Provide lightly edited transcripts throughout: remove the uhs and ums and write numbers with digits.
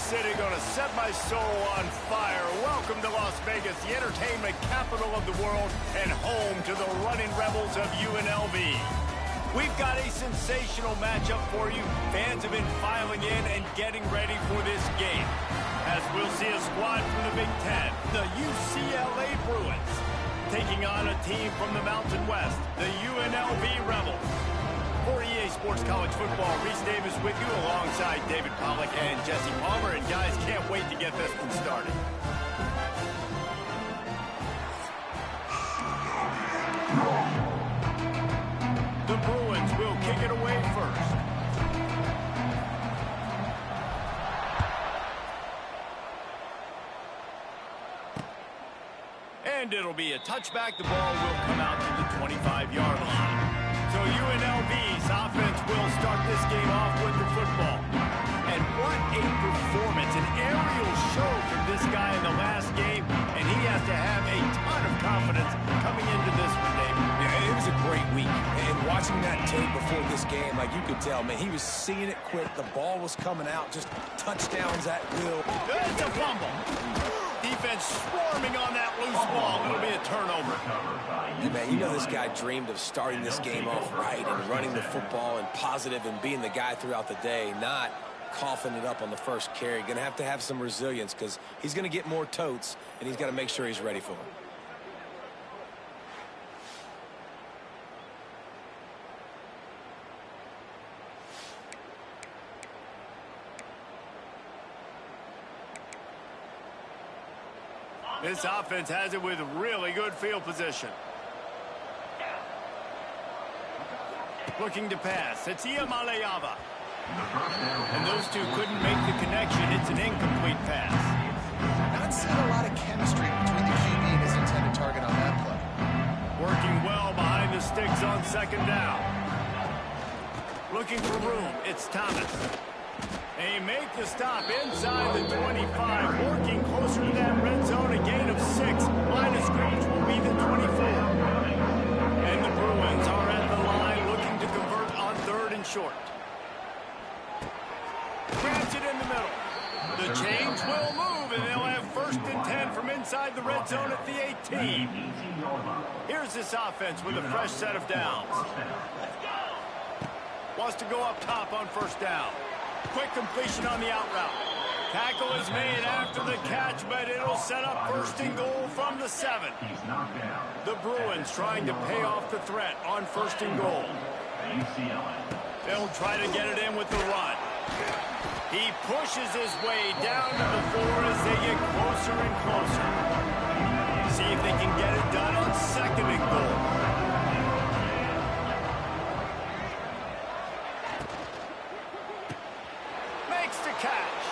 City gonna set my soul on fire. Welcome to Las Vegas, the entertainment capital of the world and home to the running rebels of UNLV. We've got a sensational matchup for you. Fans have been filing in and getting ready for this game. As we'll see a squad from the Big Ten, the UCLA Bruins, taking on a team from the Mountain West, the UNLV Rebels. For EA Sports College Football, Reese Davis with you alongside David Pollack and Jesse Palmer. And guys, can't wait to get this one started. The Bruins will kick it away first. And it'll be a touchback. The ball will come out to the 25-yard line. So UNLV's offense will start this game off with the football. And what a performance, an aerial show from this guy in the last game. And he has to have a ton of confidence coming into this one, David. Yeah, it was a great week. And watching that tape before this game, like you could tell, man, he was seeing it quick. The ball was coming out, just touchdowns at will. It's a fumble. Defense swarming on that loose ball. It'll be a turnover. Yeah, man, you know this guy dreamed of starting this game off right and running the football and positive and being the guy throughout the day, not coughing it up on the first carry. Going to have some resilience because he's going to get more totes, and he's got to make sure he's ready for them. This offense has it with really good field position. Looking to pass. It's Iamaleava. And those two couldn't make the connection. It's an incomplete pass. Not seeing a lot of chemistry between the QB and his intended target on that play. Working well behind the sticks on second down. Looking for room. It's Thomas. They make the stop inside the 25, working closer to that red zone, a gain of 6. Line of scrimmage will be the 24. And the Bruins are at the line looking to convert on 3rd and short. Grabs it in the middle. The chains will move, and they'll have 1st and 10 from inside the red zone at the 18. Here's this offense with a fresh set of downs. Wants to go up top on 1st down. Quick completion on the out route. Tackle is made after the catch, but it'll set up 1st and goal from the 7. The Bruins trying to pay off the threat on 1st and goal. They'll try to get it in with the run. He pushes his way down to the 4 as they get closer and closer. See if they can get it done on 2nd and goal. Catch.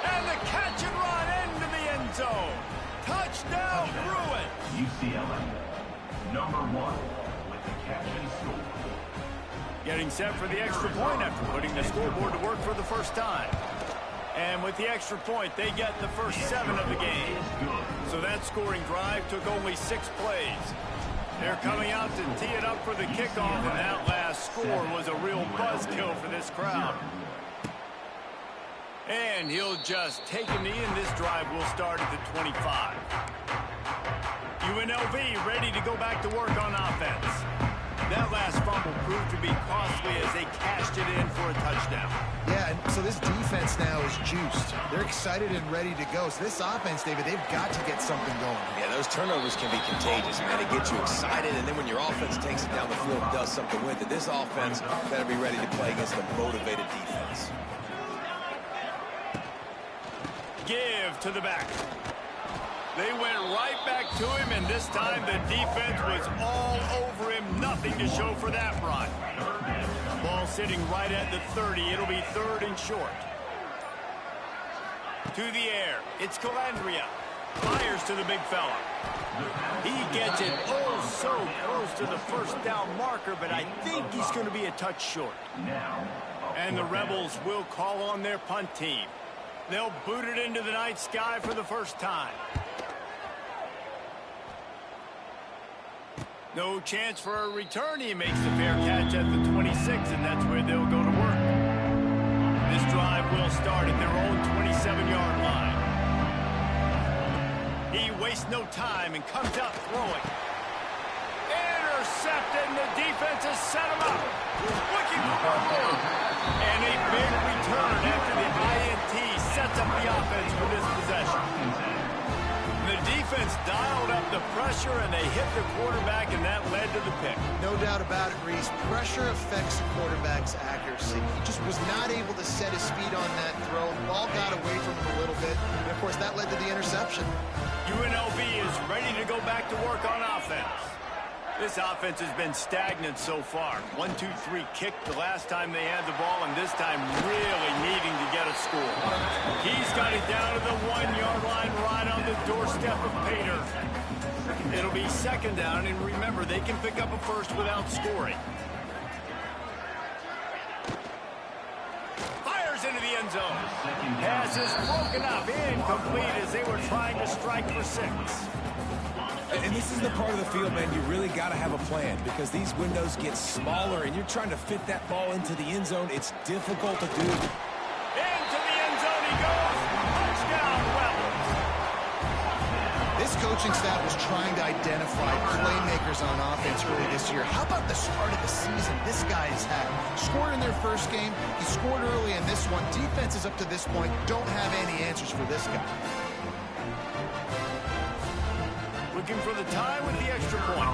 And the catch and run into the end zone. Touchdown, Bruins. UCLA, #1 with the catch and score. Getting set for the extra point after putting the scoreboard to work for the first time. And with the extra point, they get the first 7 of the game. So that scoring drive took only 6 plays. They're coming out to tee it up for the kickoff, and that last score was a real buzzkill for this crowd. And he'll just take a knee, and this drive will start at the 25. UNLV ready to go back to work on offense. That last fumble proved to be costly as they cashed it in for a touchdown. Yeah, and so this defense now is juiced. They're excited and ready to go. So this offense, David, they've got to get something going. Yeah, those turnovers can be contagious, man. It gets you excited, and then when your offense takes it down the field and does something with it, this offense better be ready to play against a motivated defense. Give to the back. They went right back to him, and this time the defense was all over him. Nothing to show for that run. Ball sitting right at the 30. It'll be 3rd and short. To the air. It's Calandria. Fires to the big fella. He gets it oh so close to the 1st down marker, but I think he's going to be a touch short. And the Rebels will call on their punt team. They'll boot it into the night sky for the first time. No chance for a return. He makes the fair catch at the 26, and that's where they'll go to work. This drive will start at their own 27-yard He wastes no time and comes out throwing. Intercepted, and the defense has set him up. Looking for one more. And a big return after the INT sets up the offense for this possession. The defense dialed up the pressure, and they hit the quarterback, and that led to the pick. No doubt about it, Reese. Pressure affects the quarterback's accuracy. He just was not able to set his feet on that throw. The ball got away from him a little bit, and, of course, that led to the interception. UNLV is ready to go back to work on offense. This offense has been stagnant so far. 1-2-3 kick the last time they had the ball, and this time really needing to get a score. He's got it down to the 1-yard line right on the doorstep of Pater. It'll be second down, and remember, they can pick up a first without scoring. Fires into the end zone. Pass is broken up, incomplete as they were trying to strike for 6. And this is the part of the field, man, you really got to have a plan because these windows get smaller and you're trying to fit that ball into the end zone. It's difficult to do. Into the end zone he goes. Touchdown, Rebels. This coaching staff was trying to identify playmakers on offense early this year. How about the start of the season this guy has had? Scored in their first game. He scored early in this one. Defenses up to this point don't have any answers for this guy. Looking for the tie with the extra point.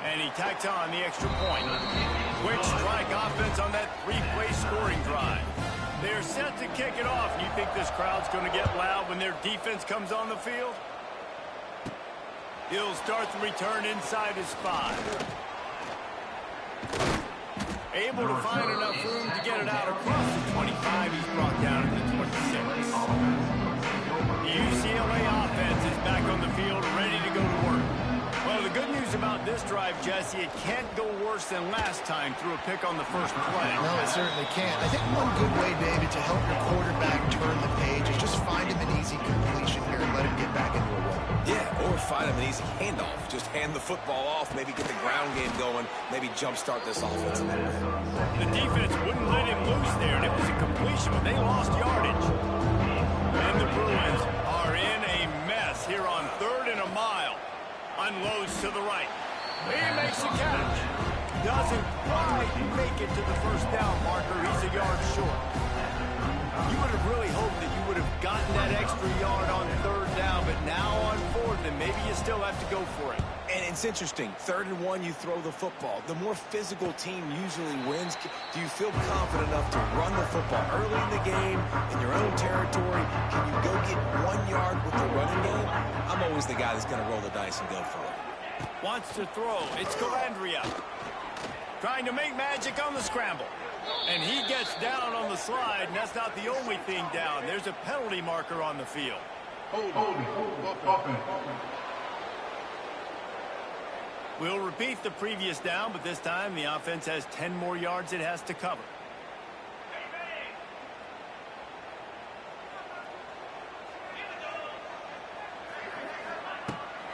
And he tacks on the extra point. Quick strike offense on that 3-play scoring drive. They're set to kick it off. You think this crowd's going to get loud when their defense comes on the field? He'll start the return inside his 5. Able to find enough room to get it out across the 25. He's brought down at the 26. The UCLA offense is back on the field, ready to go to work. Well, the good news about this drive, Jesse, it can't go worse than last time through a pick on the first play. No, it certainly can't. I think one good way, David, to help your quarterback turn the page is just find him an easy completion here and let him get back into a role. Yeah, or find him an easy handoff. Just hand the football off, maybe get the ground game going, maybe jumpstart this offense a little bit. The defense wouldn't let him loose there, and it was a completion, but they lost yardage. And the Bruins are in a mess here on 3rd and a mile. Unloads to the right. He makes the catch. Doesn't quite make it to the first down marker. He's a yard short. You would have really hoped that you would have gotten that extra yard on 3rd down, but now on 4th, and maybe you still have to go for it. And it's interesting. 3rd and 1, you throw the football. The more physical team usually wins. Do you feel confident enough to run the football early in the game, in your own territory? Can you go get 1 yard with the running game? I'm always the guy that's going to roll the dice and go for it. Wants to throw. It's Calandria. Trying to make magic on the scramble. And he gets down on the slide, and that's not the only thing down. There's a penalty marker on the field. We'll repeat the previous down, but this time the offense has 10 more yards it has to cover.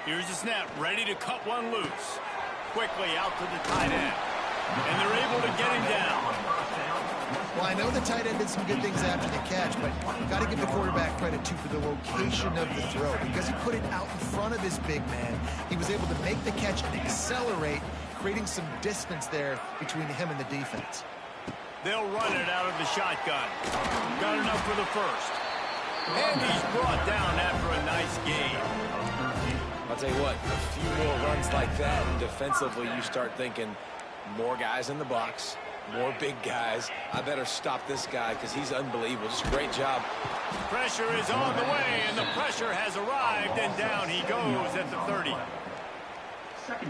Here's the snap, ready to cut one loose. Quickly out to the tight end. And they're able to get him down. Well, I know the tight end did some good things after the catch, but got to give the quarterback credit, too, for the location of the throw. Because he put it out in front of his big man, he was able to make the catch and accelerate, creating some distance there between him and the defense. They'll run it out of the shotgun. Got enough for the first. And he's brought down after a nice game. I'll tell you what, a few more runs like that, and defensively you start thinking more guys in the box, more big guys. I better stop this guy because he's unbelievable. Just a great job. Pressure is on the way, and the pressure has arrived, and down he goes at the 30.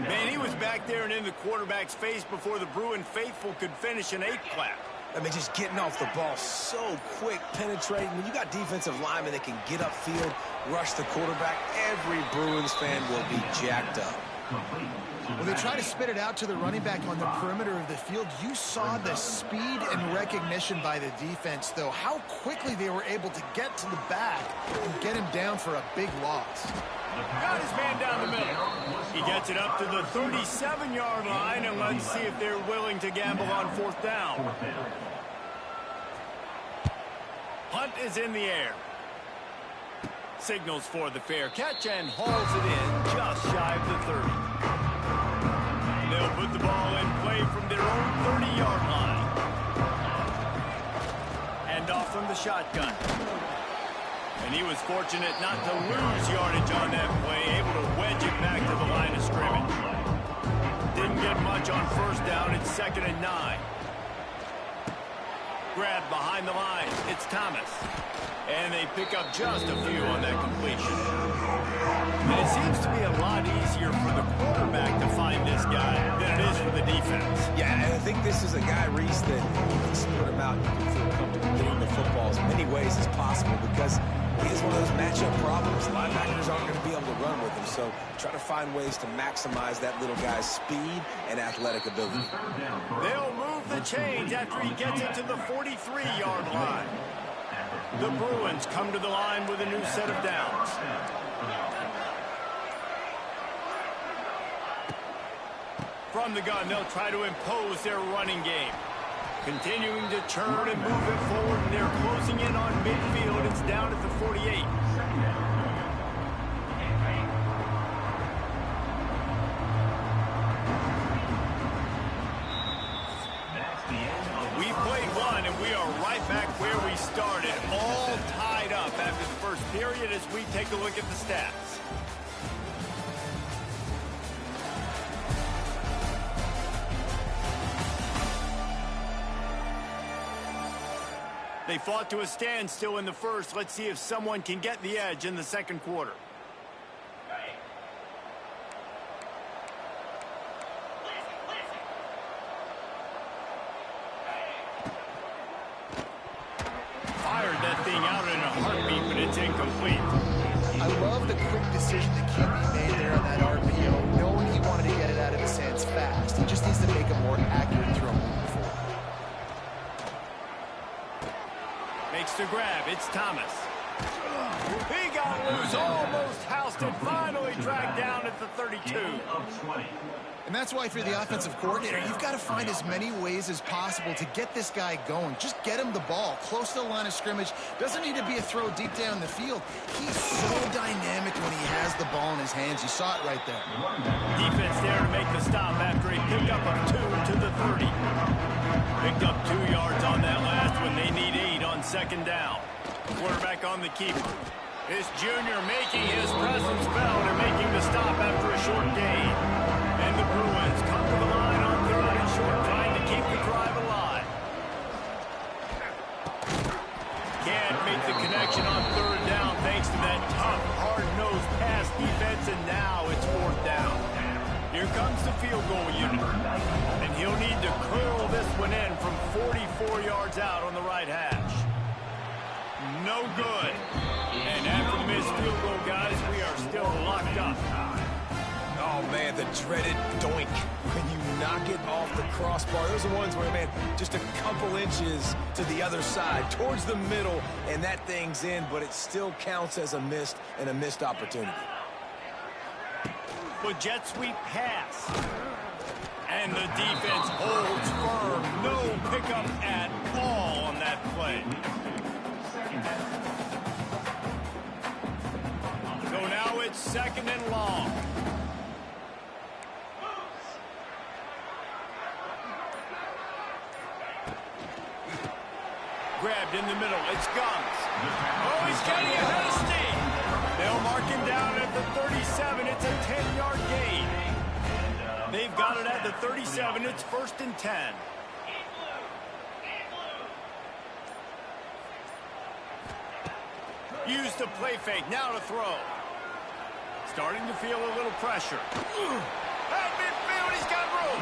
Man, he was back there and in the quarterback's face before the Bruin faithful could finish an 8 clap. I mean, just getting off the ball so quick, penetrating. When you got defensive linemen that can get upfield, rush the quarterback, every Bruins fan will be jacked up. When they try to spit it out to the running back on the perimeter of the field, you saw the speed and recognition by the defense, though, how quickly they were able to get to the back and get him down for a big loss. Got his man down the middle. He gets it up to the 37-yard line, and let's see if they're willing to gamble on 4th down. Punt is in the air. Signals for the fair catch and hauls it in just shy of the 30. They'll put the ball in play from their own 30-yard line. And off from the shotgun. And he was fortunate not to lose yardage on that play, able to wedge it back to the line of scrimmage. Didn't get much on first down. It's 2nd and 9. Grab behind the line. It's Thomas. And they pick up just a few on that completion. And it seems to be a lot easier for the quarterback to find this guy than it is for the defense. Yeah, and I think this is a guy, Reese, that you can split him out. You can feel comfortable getting the football as many ways as possible because he is one of those matchup problems. Linebackers aren't going to be able to run with him, so try to find ways to maximize that little guy's speed and athletic ability. They'll move the chains after he gets it to the 43-yard line. The Bruins come to the line with a new set of downs. From the gun, they'll try to impose their running game. Continuing to turn and move it forward, and they're closing in on midfield. It's down at the 48. We played one, and we are right back where we started, all tied up after the first period as we take a look at the stats. They fought to a standstill in the first. Let's see if someone can get the edge in the second quarter. Fired that thing out in a heartbeat, but it's incomplete. I love the quick decision the QB made there on that RPO, knowing he wanted to get it out of his hands fast. He just needs to make a more accurate throw moving forward. Makes the grab. It's Thomas. He got loose, almost housed it, finally dragged down at the 32. And that's why, if you're the offensive coordinator, you've got to find as many ways as possible to get this guy going. Just get him the ball close to the line of scrimmage. Doesn't need to be a throw deep down the field. He's so dynamic when he has the ball in his hands. You saw it right there. Defense there to make the stop after a pickup of 2 to the 30. Picked up 2 yards on that last one. They need 8 on second down. Quarterback on the keeper. This junior making his presence felt and making the stop after a short gain. And the Bruins come to the line on 3rd and short, trying to keep the drive alive. Can't make the connection on 3rd down thanks to that tough, hard-nosed pass defense, and now it's 4th down. Here comes the field goal unit. And he'll need to curl this one in from 44 yards out on the right hash. No good. And after the missed field goal, guys, we are still locked up. Oh, man, the dreaded doink. When you knock it off the crossbar, those are ones where, man, just a couple inches to the other side, towards the middle, and that thing's in, but it still counts as a missed opportunity. The jet sweep pass. And the defense holds firm. No pickup at all on that play. So now it's 2nd and long. Grabbed in the middle. It's Gums. Oh, he's getting ahead of steam. They'll mark him down at the 37. It's a 10-yard gain. They've got it at the 37. It's 1st and 10. Use the play fake. Now to throw. Starting to feel a little pressure. At midfield, he's got room.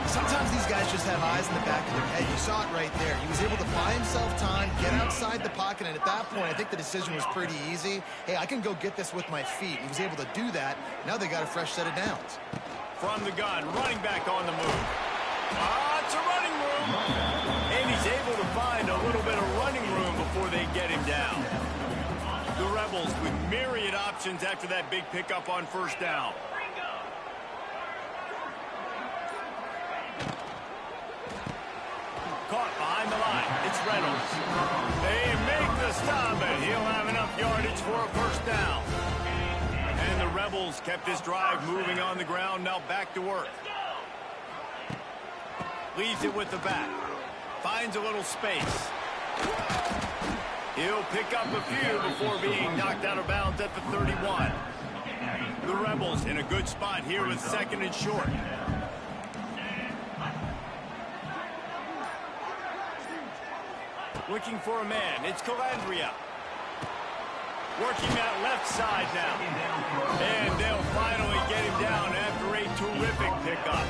Sometimes these guys just have eyes in the back of their head. You saw it right there. He was able to buy himself time, get outside the pocket, and at that point, I think the decision was pretty easy. Hey, I can go get this with my feet. He was able to do that. Now they got a fresh set of downs. From the gun, running back on the move. It's a running room. And he's able to find a little bit of running room before they get him down. The Rebels with myriad options after that big pickup on 1st down. caught behind the line. It's Reynolds. They make the stop, and he'll have enough yardage for a first down. And the Rebels kept this drive moving on the ground. Now back to work. Leaves it with the back. Finds a little space. He'll pick up a few before being knocked out of bounds at the 31. The Rebels in a good spot here with 2nd and short. Looking for a man. It's Calandria. Working that left side now. And they'll finally get him down after a terrific pickup.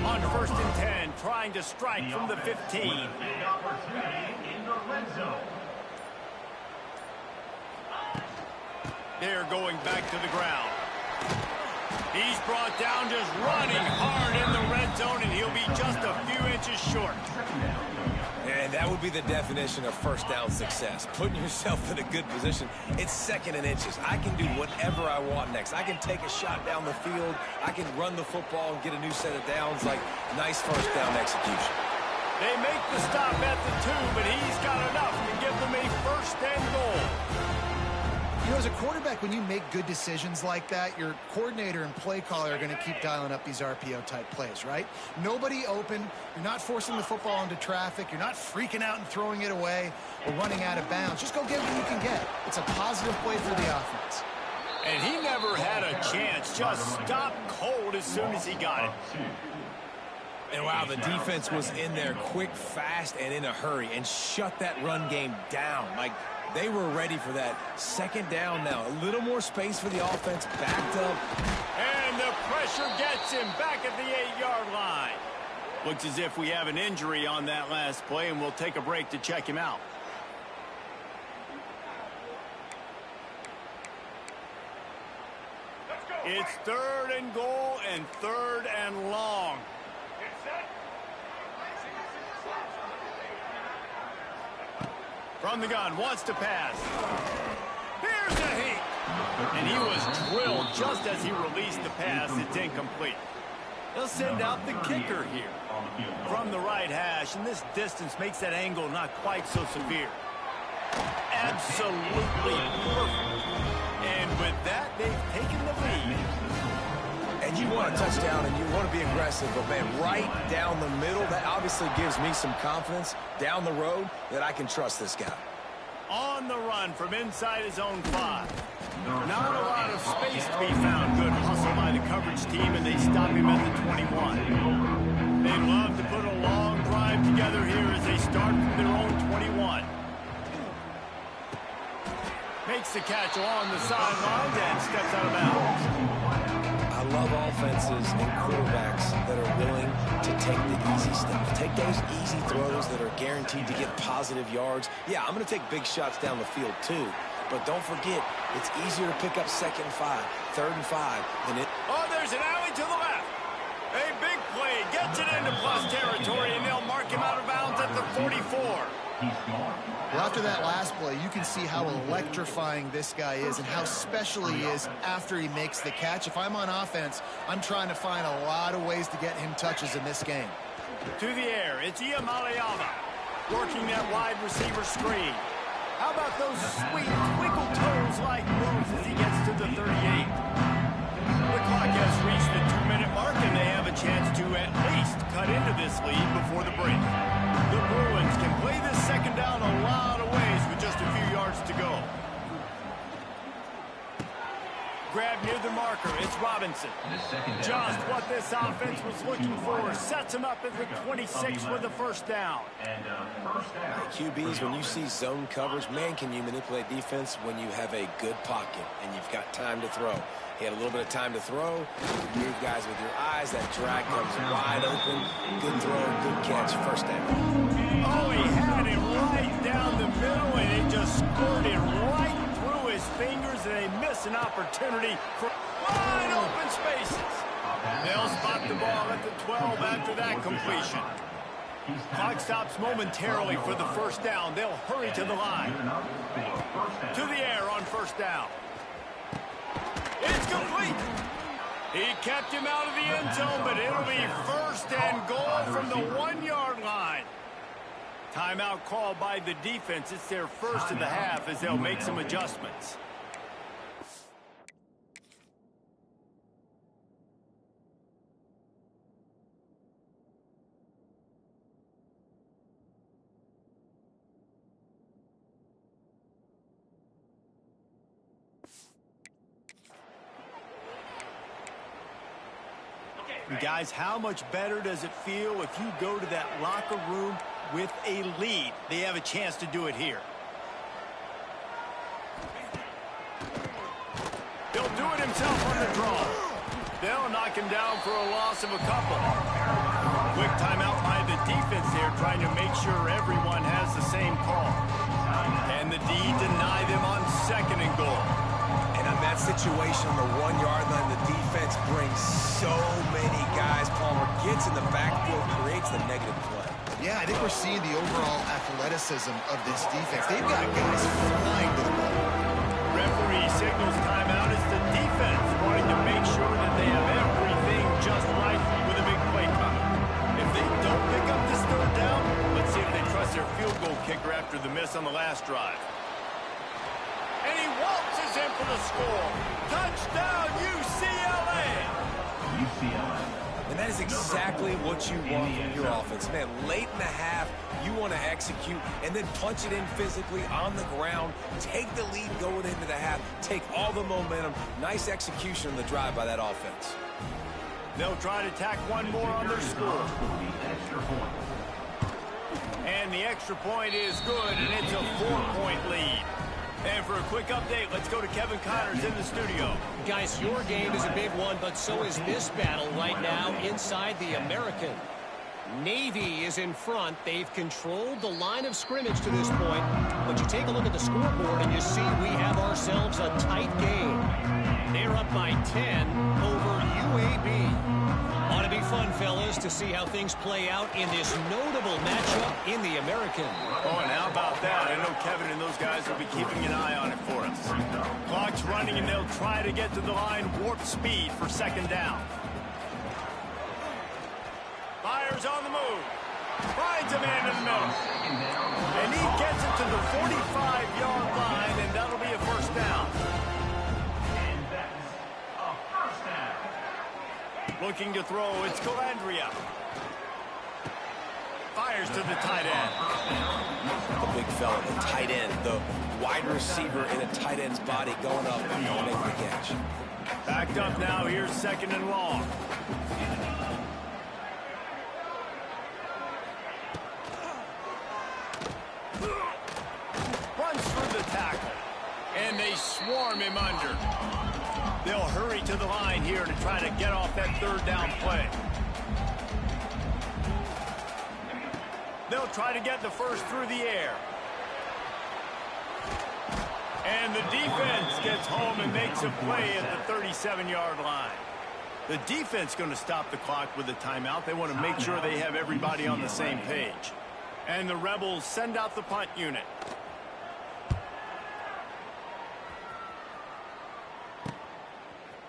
On 1st and 10, trying to strike from the 15. They're going back to the ground. He's brought down just running hard in the red zone, and he'll be just a few inches short. And that would be the definition of first down success. Putting yourself in a good position. It's 2nd and inches. I can do whatever I want next. I can take a shot down the field. I can run the football and get a new set of downs. Like, nice first down execution. They make the stop at the 2, but he's got enough to give them a 1st and goal. You know, as a quarterback, when you make good decisions like that, your coordinator and play caller are going to keep dialing up these RPO-type plays, right? Nobody open. You're not forcing the football into traffic. You're not freaking out and throwing it away or running out of bounds. Just go get what you can get. It's a positive play for the offense. And he never had a chance. Just stopped cold as soon as he got it. And wow, the defense was in there quick, fast, and in a hurry and shut that run game down. Like, they were ready for that. 2nd down now. A little more space for the offense. Backed up. And the pressure gets him back at the 8-yard line. Looks as if we have an injury on that last play, and we'll take a break to check him out. It's 3rd and goal and 3rd and long. From the gun, wants to pass. Here's a heat. And he was drilled just as he released the pass. It's incomplete. They'll send out the kicker here. From the right hash, and this distance makes that angle not quite so severe. Absolutely perfect. And with that, they've taken the lead. And you want a touchdown and you want to be aggressive, but man, right down the middle, that obviously gives me some confidence down the road that I can trust this guy. On the run from inside his own 5. Not a lot of space to be found. Good hustle by the coverage team, and they stop him at the 21. They love to put a long drive together here as they start from their own 21. Makes the catch along the sidelines and steps out of bounds. I love offenses and quarterbacks that are willing to take the easy stuff. Take those easy throws that are guaranteed to get positive yards. Yeah, I'm going to take big shots down the field too. But don't forget, it's easier to pick up 2nd and 5, 3rd and 5 than it. Oh, there's an alley to the left. A big play gets it into plus territory, and they'll mark him out of bounds at the 44. Well, after that last play, you can see how electrifying this guy is and how special he is after he makes the catch. If I'm on offense, I'm trying to find a lot of ways to get him touches in this game. To the air, it's Iamaleava working that wide receiver screen. How about those sweet twinkle toes like moves as he gets to the 38? The clock has reached the 2-minute mark, and they have a chance to at least cut into this lead before the break. The Bruins can play this 2nd down a lot of ways with just a few yards to go. Grab near the marker. It's Robinson. Just what this offense was looking for. Sets him up at the 26 with a 1st down. QBs, when you see zone coverage, man, can you manipulate defense when you have a good pocket and you've got time to throw. He had a little bit of time to throw. You move guys with your eyes. That drag comes wide open. Good throw, good catch, 1st down. Oh, he had it right down the middle, and it just squirted right through his fingers, and they miss an opportunity for wide open spaces. They'll spot the ball at the 12 after that completion. Clock stops momentarily for the 1st down. They'll hurry to the line. To the air on 1st down. It's complete. He kept him out of the end zone, but it'll be 1st and goal from the 1-yard line. Timeout called by the defense. It's their first of the half as they'll make some adjustments. Guys, how much better does it feel if you go to that locker room with a lead? They have a chance to do it here. He'll do it himself on the draw. They'll knock him down for a loss of a couple. Quick timeout by the defense there, trying to make sure everyone has the same call. And the D deny them on 2nd and goal. And on that situation, on the 1-yard line, the defense brings so many guys. Palmer gets in the backfield, creates the negative play. Yeah, I think we're seeing the overall athleticism of this defense. They've got guys flying to the ball. Referee signals timeout as the defense wanting to make sure that they have everything just right with a big play coming. If they don't pick up this 3rd down, let's see if they trust their field goal kicker after the miss on the last drive. And he waltzes in for the score. Touchdown, UCLA! And that is exactly what you want from your offense. Man, late in the half, you want to execute and then punch it in physically on the ground. Take the lead going into the half. Take all the momentum. Nice execution on the drive by that offense. They'll try to tack one more on their score. And the extra point is good, and it's a 4-point lead. And for a quick update, let's go to Kevin Connors in the studio. Guys, your game is a big one, but so is this battle right now inside the American. Navy is in front. They've controlled the line of scrimmage to this point. But you take a look at the scoreboard and you see we have ourselves a tight game. They're up by 10 over UAB. Ought to be fun, fellas, to see how things play out in this notable matchup in the American. Oh, and how about that? I know Kevin and those guys will be keeping an eye on it for us. Clock's running, and they'll try to get to the line warp speed for 2nd down. Fires on the move. Finds a man in the middle. And he gets it to the 45-yard line, and that'll be a 1st down. Looking to throw, it's Calandria. Fires to the tight end. The big fella, the tight end, the wide receiver in a tight end's body going up and going to make the catch. Backed up now, here's 2nd and long. Runs through the tackle. And they swarm him under. They'll hurry to the line here to try to get off that 3rd down play. They'll try to get the first through the air. And the defense gets home and makes a play at the 37-yard line. The defense going to stop the clock with a timeout. They want to make sure they have everybody on the same page. And the Rebels send out the punt unit.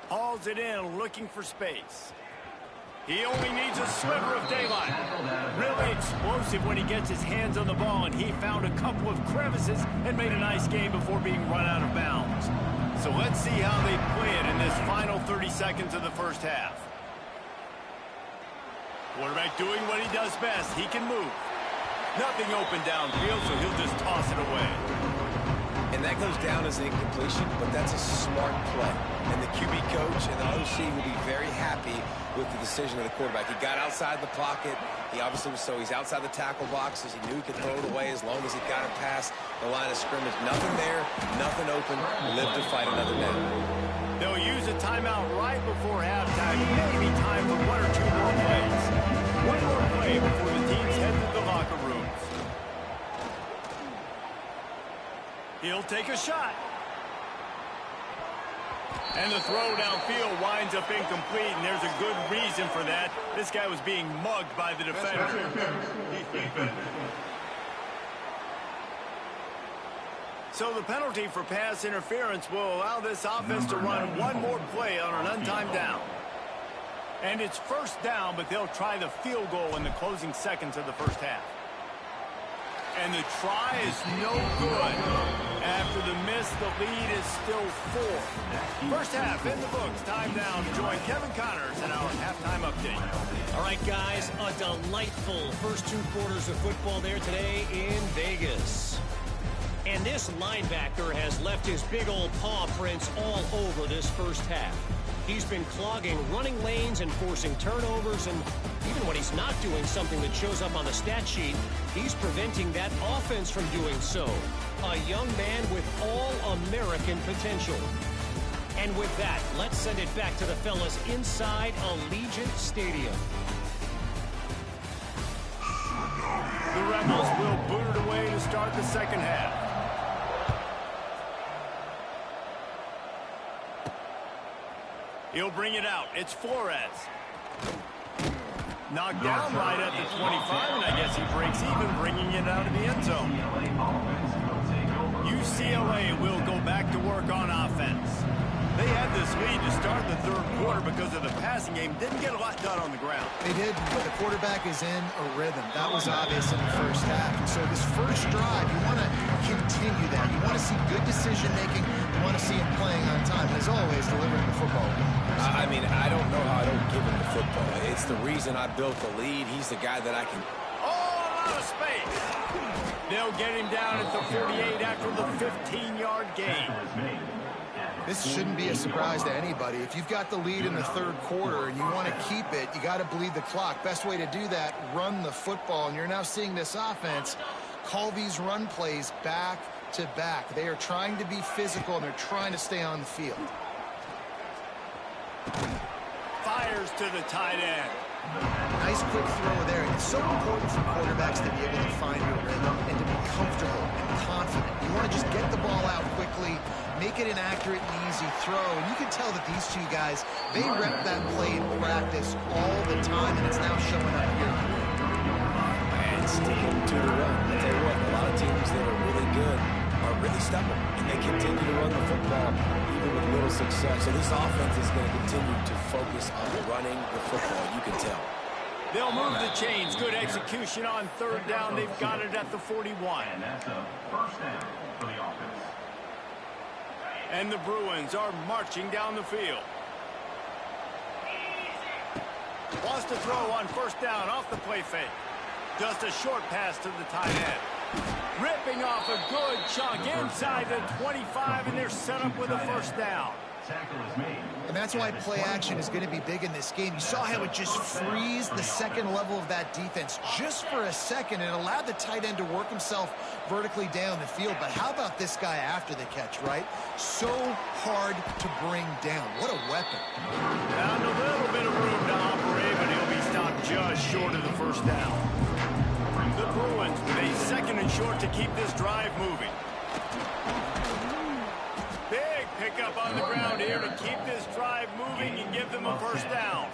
Hauls it in, looking for space. He only needs a sliver of daylight. Really explosive when he gets his hands on the ball, and he found a couple of crevices and made a nice game before being run out of bounds. So let's see how they play it in this final 30 seconds of the 1st half. Quarterback doing what he does best. He can move. Nothing open downfield, so he'll just toss it away. And that goes down as an incompletion, but that's a smart play. And the QB coach and the OC will be very happy with the decision of the quarterback. He got outside the pocket. He obviously was he's outside the tackle boxes. He knew he could throw it away as long as he got it past the line of scrimmage. Nothing there, nothing open. Live to fight another down. They'll use a timeout right before halftime. Maybe time for 1 or 2 more plays. One more play before the teams head to the locker rooms. He'll take a shot. And the throw downfield winds up incomplete, and there's a good reason for that. This guy was being mugged by the defender. So the penalty for pass interference will allow this offense to run one more play on an untimed down. And it's 1st down, but they'll try the field goal in the closing seconds of the 1st half. And the try is no good. After the miss, the lead is still 4. First half in the books. Time now to join Kevin Connors in our halftime update. All right, guys, a delightful first 2 quarters of football there today in Vegas. And this linebacker has left his big old paw prints all over this first half. He's been clogging running lanes and forcing turnovers, and even when he's not doing something that shows up on the stat sheet, he's preventing that offense from doing so. A young man with all-American potential. And with that, let's send it back to the fellas inside Allegiant Stadium. The Rebels will boot it away to start the second half. He'll bring it out. It's Flores. Knocked down right at the 25, and I guess he breaks even, bringing it out of the end zone. UCLA will go back to work on offense. They had this lead to start the third quarter because of the passing game. Didn't get a lot done on the ground. They did, but the quarterback is in a rhythm. That was obvious in the first half. And so this first drive, you want to continue that. You want to see good decision-making. You want to see him playing on time. And as always, delivering the football. I mean, I don't know how I don't give him the football. It's the reason I built the lead. He's the guy that I can... Oh, out of space. They'll get him down at the 48 after the 15-yard gain. This shouldn't be a surprise to anybody. If you've got the lead in the third quarter and you want to keep it, you got to bleed the clock. Best way to do that, run the football. And you're now seeing this offense call these run plays back to back. They are trying to be physical, and they're trying to stay on the field. Fires to the tight end. Nice quick throw there. It's so important for quarterbacks to be able to find your rhythm and to be comfortable and confident. You want to just get the ball out quickly, make it an accurate and easy throw. And you can tell that these two guys, they rep that play in practice all the time, and it's now showing up here. And sticking to the run. I tell you what, a lot of teams that are really good are really stubborn, and they continue to run the football even with little success. So this offense is going to continue to focus on running the football. You can tell. They'll move the chains. Good execution on third down. They've got it at the 41. And that's a first down for the offense. And the Bruins are marching down the field. Wants to throw on first down off the play fake. Just a short pass to the tight end. Ripping off a good chunk inside the 25, and they're set up with a first down. And that's why play action is going to be big in this game. You saw how it just frees the second level of that defense just for a second, and allowed the tight end to work himself vertically down the field. But how about this guy after the catch, right? So hard to bring down. What a weapon. Found a little bit of room to operate, but he'll be stopped just short of the first down. The Bruins with a second and short to keep this drive moving. Big pickup on the ground here to keep this drive moving and give them a first down.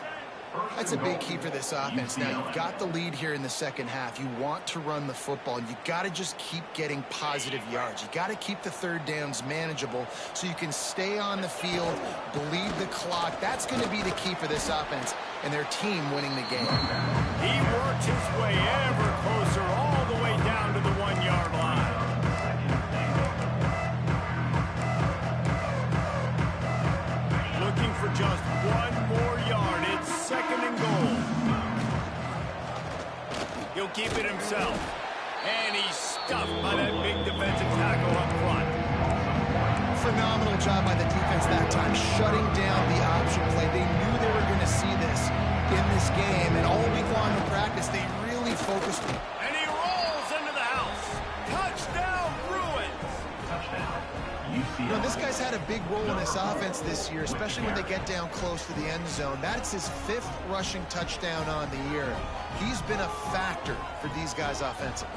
That's a big key for this offense. Now, you've got the lead here in the second half. You want to run the football, and you got to just keep getting positive yards. You got to keep the third downs manageable so you can stay on the field, bleed the clock. That's going to be the key for this offense and their team winning the game. He works his way ever closer all the way down to the 1-yard line. Looking for just one more yard. It's second and goal. He'll keep it himself. And he's stuffed by that big defensive tackle up front. Phenomenal job by the defense that time, shutting down the option play. They knew they were going to see this in this game, and all week long in practice, they really focused. And he rolls into the house. Touchdown, Bruins. Touchdown. You know, this guy's had a big role in this offense this year, especially when they get down close to the end zone. That's his 5th rushing touchdown on the year. He's been a factor for these guys offensively.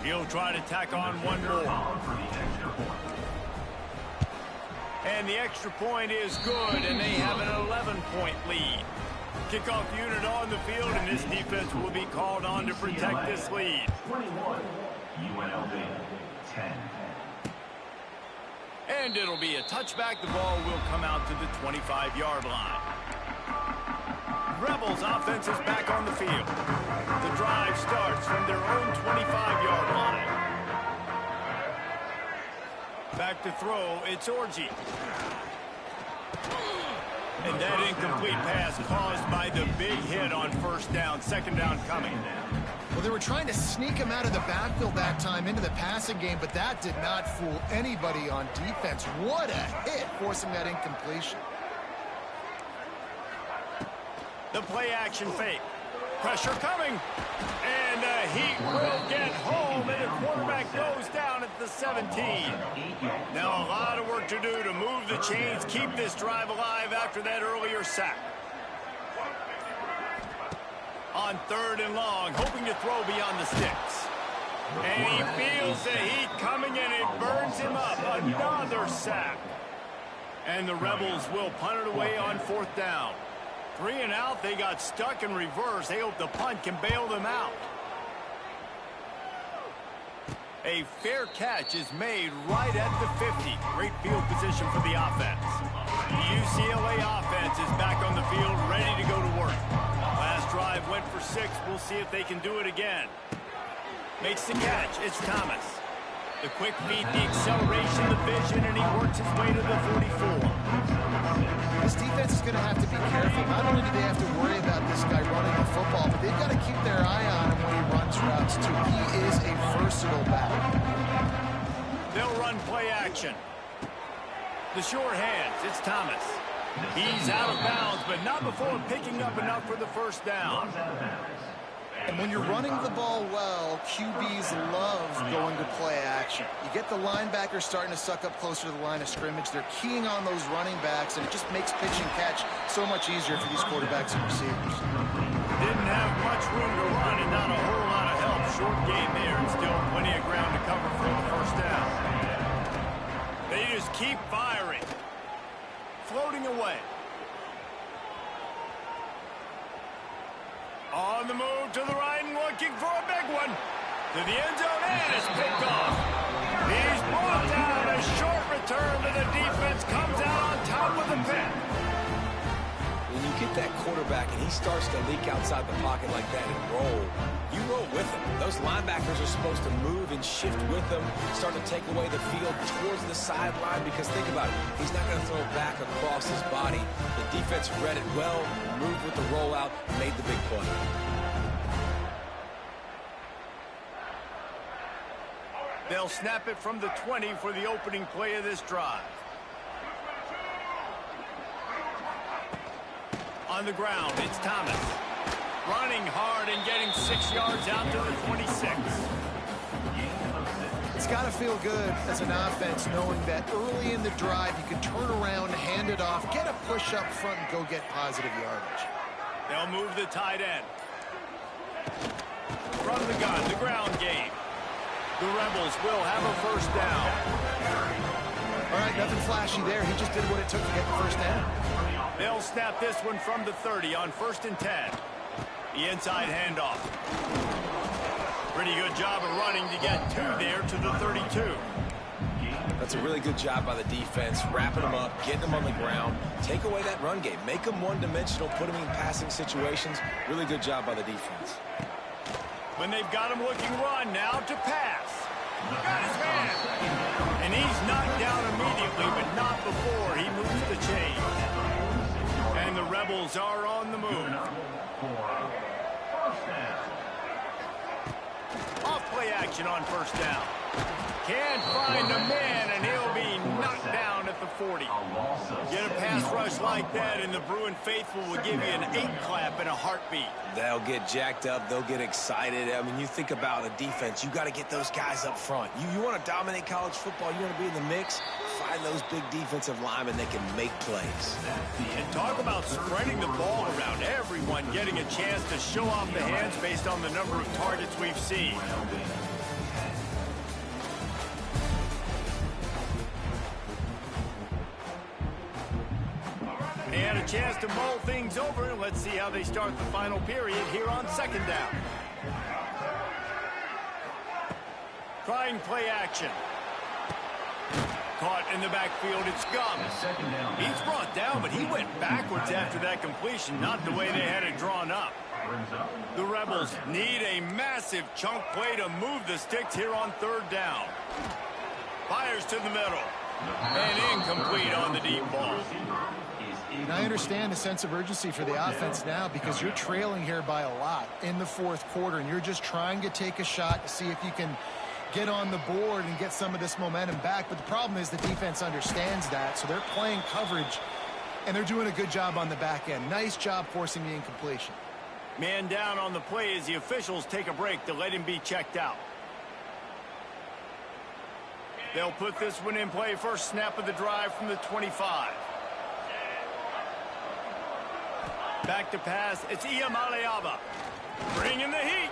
He'll try to tack on one more. And the extra point is good, and they have an 11-point lead. Kickoff unit on the field, and this defense will be called on to protect this lead. 21, UNLV, 10. And it'll be a touchback. The ball will come out to the 25-yard line. Rebels offense is back on the field. The drive starts from their own 25-yard line. Back to throw, it's Orji. And that incomplete pass caused by the big hit on first down. Second down coming. Well, they were trying to sneak him out of the backfield that time into the passing game, but that did not fool anybody on defense. What a hit, forcing that incompletion. The play action fake. Pressure coming. And the Heat will get home, and the quarterback goes down at the 17. Now a lot of work to do to move the chains, keep this drive alive after that earlier sack. On 3rd and long, hoping to throw beyond the sticks. And he feels the heat coming, and it burns him up. Another sack. And the Rebels will punt it away on 4th down. 3 and out, they got stuck in reverse. They hope the punt can bail them out. A fair catch is made right at the 50. Great field position for the offense. The UCLA offense is back on the field, ready to go to work. Last drive went for 6. We'll see if they can do it again. Makes the catch. It's Thomas. The quick feet, the acceleration, the vision, and he works his way to the 44. This defense is going to have to be careful. Not only do they have to worry about this guy running the football, but they've got to keep their eye on him when he runs routes, too. He is a versatile back. They'll run play action. The short hands. It's Thomas. He's out of bounds, but not before picking up enough for the first down. And when you're running the ball well, QBs love going to play action. You get the linebackers starting to suck up closer to the line of scrimmage. They're keying on those running backs, and it just makes pitch and catch so much easier for these quarterbacks and receivers. Didn't have much room to run and not a whole lot of help. Short game there, and still plenty of ground to cover for the first down. They just keep firing. Floating away. On the move to the right and looking for a big one. To the end zone, and it's picked off. He's brought down. A short return, but the defense comes out on top of the pick. When you get that quarterback and he starts to leak outside the pocket like that and roll, you roll with him. Those linebackers are supposed to move and shift with him, start to take away the field towards the sideline, because think about it, he's not going to throw it back across his body. The defense read it well, moved with the rollout, made the big play. They'll snap it from the 20 for the opening play of this drive. On the ground, it's Thomas. Running hard and getting 6 yards out to the 26. It's got to feel good as an offense knowing that early in the drive you can turn around, hand it off, get a push up front, and go get positive yardage. They'll move the tight end. From the gun, the ground game. The Rebels will have a first down. All right, nothing flashy there. He just did what it took to get the first down. They'll snap this one from the 30 on 1st and 10. The inside handoff. Pretty good job of running to get 2 there to the 32. That's a really good job by the defense, wrapping them up, getting them on the ground, take away that run game, make them one-dimensional, put them in passing situations. Really good job by the defense. When they've got him looking run, now to pass. Got his man. And he's knocked down immediately, but not before he moves the chain. And the Rebels are on the move. Off play action on first down. Can't find a man, and he'll be knocked down at the 40. Get a pass rush like that, and the Bruin faithful will give you an 8-clap in a heartbeat. They'll get jacked up. They'll get excited. I mean, you think about a defense. You got to get those guys up front. You want to dominate college football. You want to be in the mix. Find those big defensive linemen that can make plays. And talk about spreading the ball around. Everyone getting a chance to show off the hands based on the number of targets we've seen. And a chance to mull things over. Let's see how they start the final period here on 2nd down. Trying play action. caught in the backfield. It's Gum. He's brought down, but he went backwards after that completion, not the way they had it drawn up. The Rebels need a massive chunk play to move the sticks here on third down. Fires to the middle. And incomplete on the deep ball. And I understand the sense of urgency for the offense now because you're trailing here by a lot in the fourth quarter, and you're just trying to take a shot to see if you can get on the board and get some of this momentum back. But the problem is the defense understands that, so they're playing coverage, and they're doing a good job on the back end. Nice job forcing the incompletion. Man down on the play as the officials take a break to let him be checked out. They'll put this one in play. First snap of the drive from the 25. Back to pass. It's Iamaleava. Bringing the heat.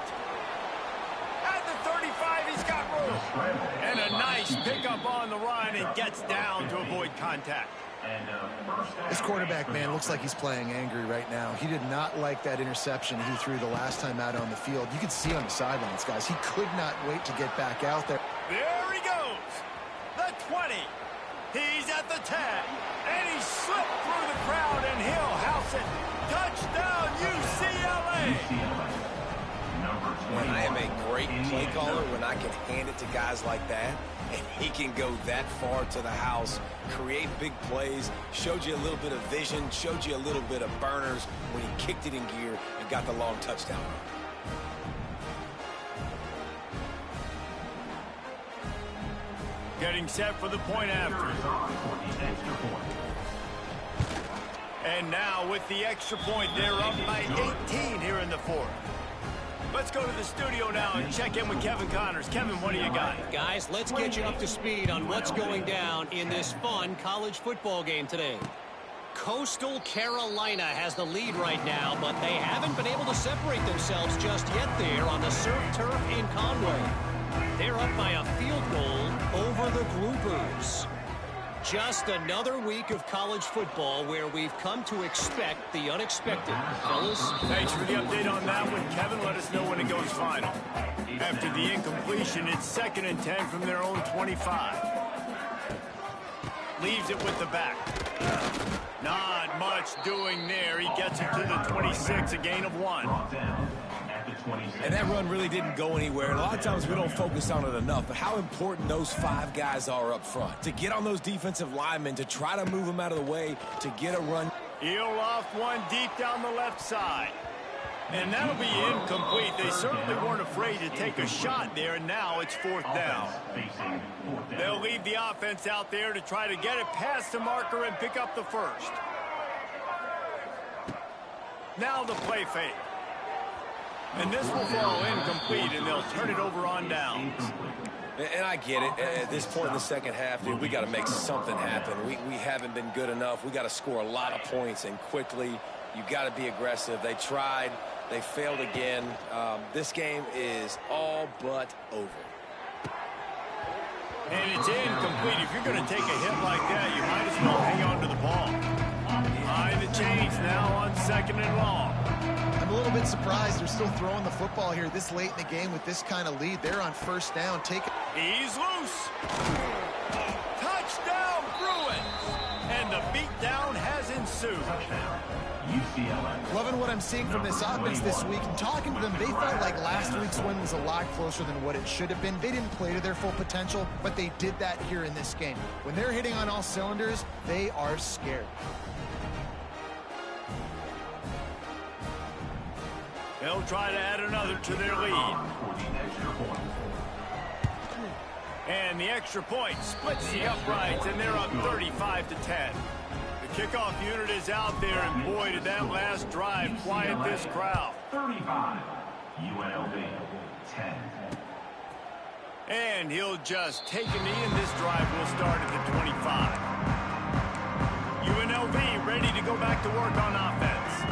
At the 35, he's got room. And a nice pickup on the run and gets down to avoid contact. This quarterback, man, looks like he's playing angry right now. He did not like that interception he threw the last time out on the field. You could see on the sidelines, guys. He could not wait to get back out there. There he goes. The 20. He's at the 10. And he slipped through the crowd, and he'll house it. Touchdown, UCLA. And I am a great play caller when I can hand it to guys like that. And he can go that far to the house, create big plays, showed you a little bit of vision, showed you a little bit of burners when he kicked it in gear and got the long touchdown. Getting set for the point after. And now with the extra point, they're up by 18 here in the fourth. Let's go to the studio now and check in with Kevin Connors. Kevin, what do you got? Guys, let's get you up to speed on what's going down in this fun college football game today. Coastal Carolina has the lead right now, but they haven't been able to separate themselves just yet there on the surf turf in Conway. They're up by a field goal over the Groupers. Just another week of college football where we've come to expect the unexpected. Fellas? Thanks for the update on that one, Kevin. Let us know when it goes final. After the incompletion, it's 2nd and 10 from their own 25. Leaves it with the back. Not much doing there. He gets it to the 26, a gain of 1. And that run really didn't go anywhere. And a lot of times we don't focus on it enough, but how important those 5 guys are up front. To get on those defensive linemen, to try to move them out of the way, to get a run. He'll off one deep down the left side. And that'll be incomplete. They certainly weren't afraid to take a shot there, and now it's 4th down. They'll leave the offense out there to try to get it past the marker and pick up the first. Now the play fake. And this will fall incomplete, and they'll turn it over on downs. And I get it. At this point in the second half, dude, we got to make something happen. We haven't been good enough. We got to score a lot of points, and quickly. You got to be aggressive. They tried. They failed again. This game is all but over. And it's incomplete. If you're going to take a hit like that, you might as well hang on to the ball. Behind the chains now on 2nd and long. I'm a little bit surprised they're still throwing the football here this late in the game with this kind of lead. They're on 1st down. Take it. He's loose. Touchdown, Bruins. And the beatdown has ensued. Loving what I'm seeing from this offense this week. And talking to them, they felt like last week's win was a lot closer than what it should have been. They didn't play to their full potential, but they did that here in this game. When they're hitting on all cylinders, they are scared. They'll try to add another to their lead. And the extra point splits the uprights, and they're up 35 to 10. The kickoff unit is out there, and boy, did that last drive quiet this crowd. 35, UNLV, 10. And he'll just take a knee, and this drive will start at the 25. UNLV ready to go back to work on offense.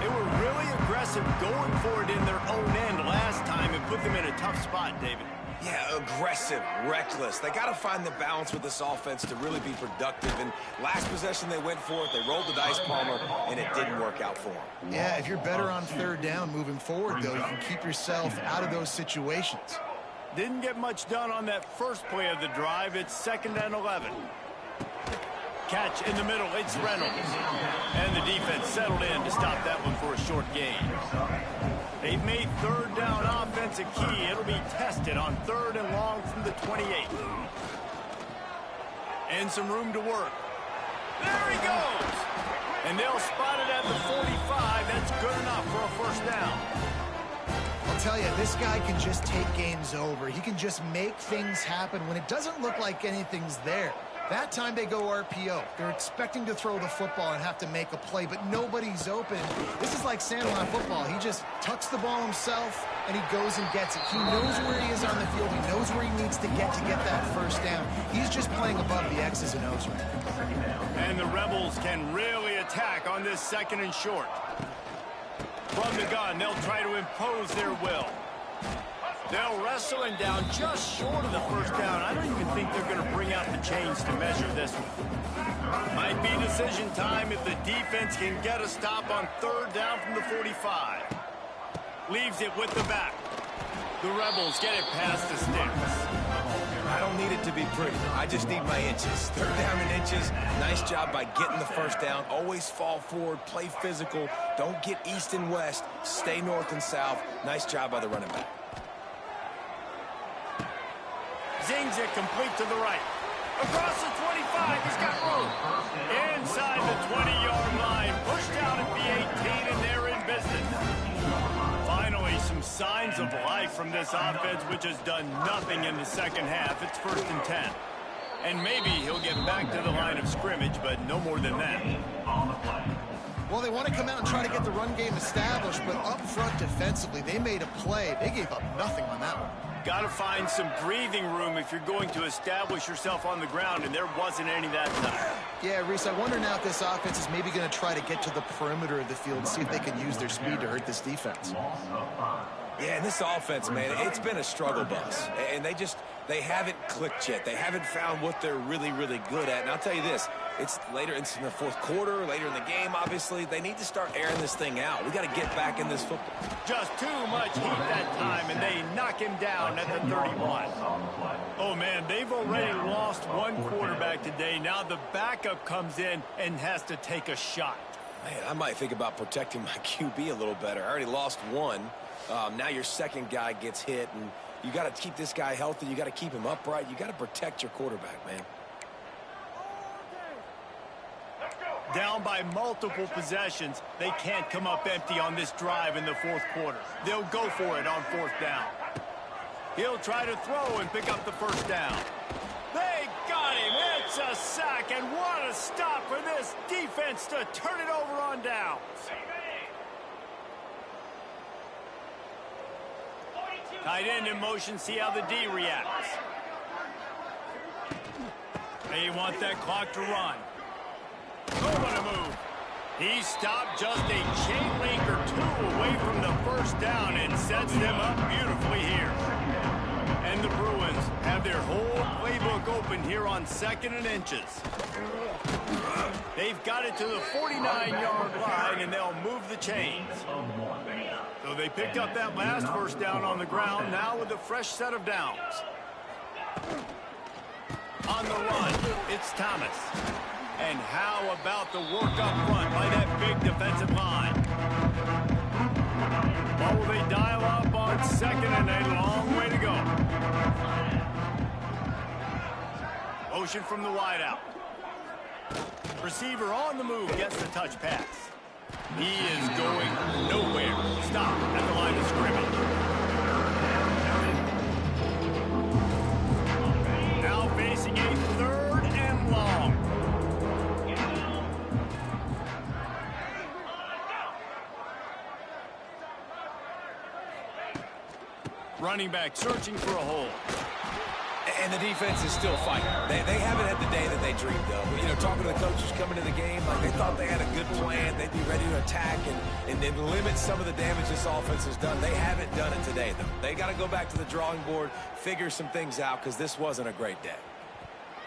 They were really aggressive going for it in their own end last time and put them in a tough spot, David. Yeah, aggressive, reckless. They got to find the balance with this offense to really be productive. And last possession, they went for it. They rolled the dice, Palmer, and it didn't work out for them. Yeah, if you're better on 3rd down moving forward, though, you can keep yourself out of those situations. Didn't get much done on that first play of the drive. It's 2nd and 11. Catch in the middle. It's Reynolds. And the defense settled in to stop that one for a short gain. They've made 3rd down offense a key. It'll be tested on 3rd and long from the 28. And some room to work. There he goes. And they'll spot it at the 45. That's good enough for a 1st down. I'll tell you, this guy can just take games over. He can just make things happen when it doesn't look like anything's there. That time they go RPO. They're expecting to throw the football and have to make a play, but nobody's open. This is like San Juan football. He just tucks the ball himself, and he goes and gets it. He knows where he is on the field. He knows where he needs to get that 1st down. He's just playing above the X's and O's right now. And the Rebels can really attack on this 2nd and short. From the gun, they'll try to impose their will. They'll wrestle him down just short of the 1st down. I don't even think they're going to bring out the chains to measure this one. Might be decision time if the defense can get a stop on 3rd down from the 45. Leaves it with the back. The Rebels get it past the sticks. I don't need it to be pretty. I just need my inches. 3rd down and inches. Nice job by getting the 1st down. Always fall forward, play physical. Don't get east and west. Stay north and south. Nice job by the running back. Zings it complete to the right. Across the 25, he's got room. Inside the 20-yard line, pushed out at the 18, and they're in business. Finally, some signs of life from this offense, which has done nothing in the 2nd half. It's 1st and 10. And maybe he'll get back to the line of scrimmage, but no more than that. Well, they want to come out and try to get the run game established, but up front defensively, they made a play. They gave up nothing on that one. Got to find some breathing room if you're going to establish yourself on the ground, and there wasn't any that time. Yeah, Reese, I wonder now if this offense is maybe going to try to get to the perimeter of the field and see if they can use their speed to hurt this defense. Yeah, and this offense, man, it's been a struggle bus. And they haven't clicked yet. They haven't found what they're really, really good at. And I'll tell you this, it's in the 4th quarter, later in the game, obviously. They need to start airing this thing out. We got to get back in this football. Just too much heat that time, and they knock him down at the 31. Oh, man, they've already lost one quarterback today. Now the backup comes in and has to take a shot. Man, I might think about protecting my QB a little better. I already lost one. Now your 2nd guy gets hit, and you got to keep this guy healthy. You got to keep him upright. You got to protect your quarterback, man. Down by multiple possessions, they can't come up empty on this drive in the 4th quarter. They'll go for it on 4th down. He'll try to throw and pick up the 1st down. They got him. It's a sack, and what a stop for this defense to turn it over on downs. Tight end in motion, see how the D reacts. They want that clock to run. Oh, what a move. He stopped just a chain link or 2 away from the 1st down and sets them up beautifully here. And the Bruins have their whole playbook open here on 2nd and inches. They've got it to the 49-yard line, and they'll move the chains. So they picked up that last 1st down on the ground, now with a fresh set of downs. On the run, it's Thomas. And how about the work up front by that big defensive line? What will they dial up on 2nd and a long way to go? Motion from the wideout. Receiver on the move gets the touch pass. He is going nowhere. Stop at the line of scrimmage. Now facing a 3rd and long. Running back searching for a hole. And the defense is still fighting. They haven't had the day that they dreamed of. You know, talking to the coaches coming to the game, like they thought they had a good plan. They'd be ready to attack and then limit some of the damage this offense has done. They haven't done it today, though. They got to go back to the drawing board, figure some things out, because this wasn't a great day.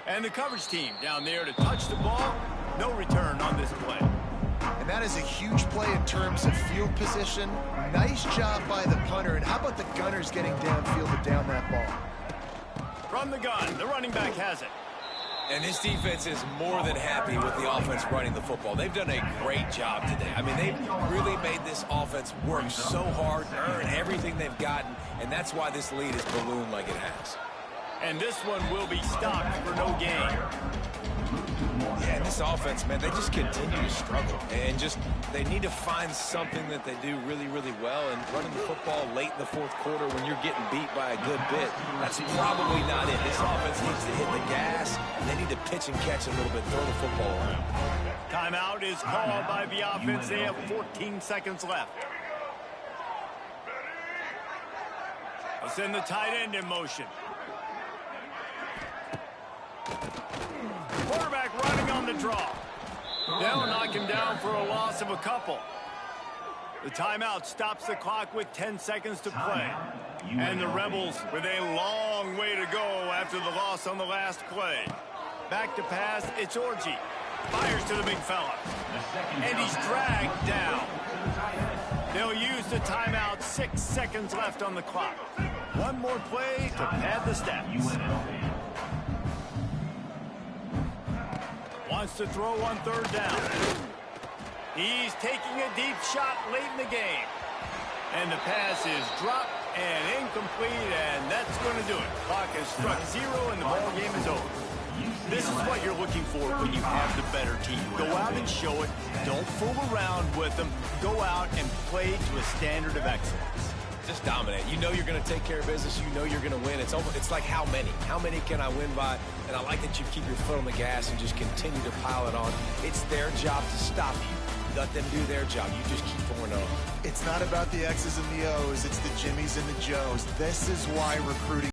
And the coverage team down there to touch the ball. No return on this play. And that down is a huge play in terms of field position. Nice job by the punter. And how about the gunners getting downfield to down that ball? From the gun, the running back has it. And this defense is more than happy with the offense running the football. They've done a great job today. I mean, they've really made this offense work so hard, earn everything they've gotten, and that's why this lead is ballooned like it has. And this one will be stopped for no gain. Yeah, and this offense, man, they just continue to struggle. And they need to find something that they do really, really well. And running the football late in the fourth quarter when you're getting beat by a good bit, that's probably not it. This offense needs to hit the gas, and they need to pitch and catch a little bit, throw the football around. Timeout is called by the offense. They have 14 seconds left. They'll send the tight end in motion. Quarterback running on the draw. They'll knock him down for a loss of a couple. The timeout stops the clock with 10 seconds to play. And the Rebels with a long way to go after the loss on the last play. Back to pass, it's Orji. Fires to the big fella. And he's dragged down. They'll use the timeout, 6 seconds left on the clock. One more play to pad the stats. Wants to throw on third down. He's taking a deep shot late in the game. And the pass is dropped and incomplete, and that's going to do it. Clock has struck 0, and the ball game is over. This is what you're looking for when you have the better team. Go out and show it. Don't fool around with them. Go out and play to a standard of excellence. Just dominate. You know you're going to take care of business. You know you're going to win. It's like how many? How many can I win by? And I like that you keep your foot on the gas and just continue to pile it on. It's their job to stop you. Let them do their job. You just keep pouring on. It's not about the X's and the O's. It's the Jimmies and the Joes. This is why recruiting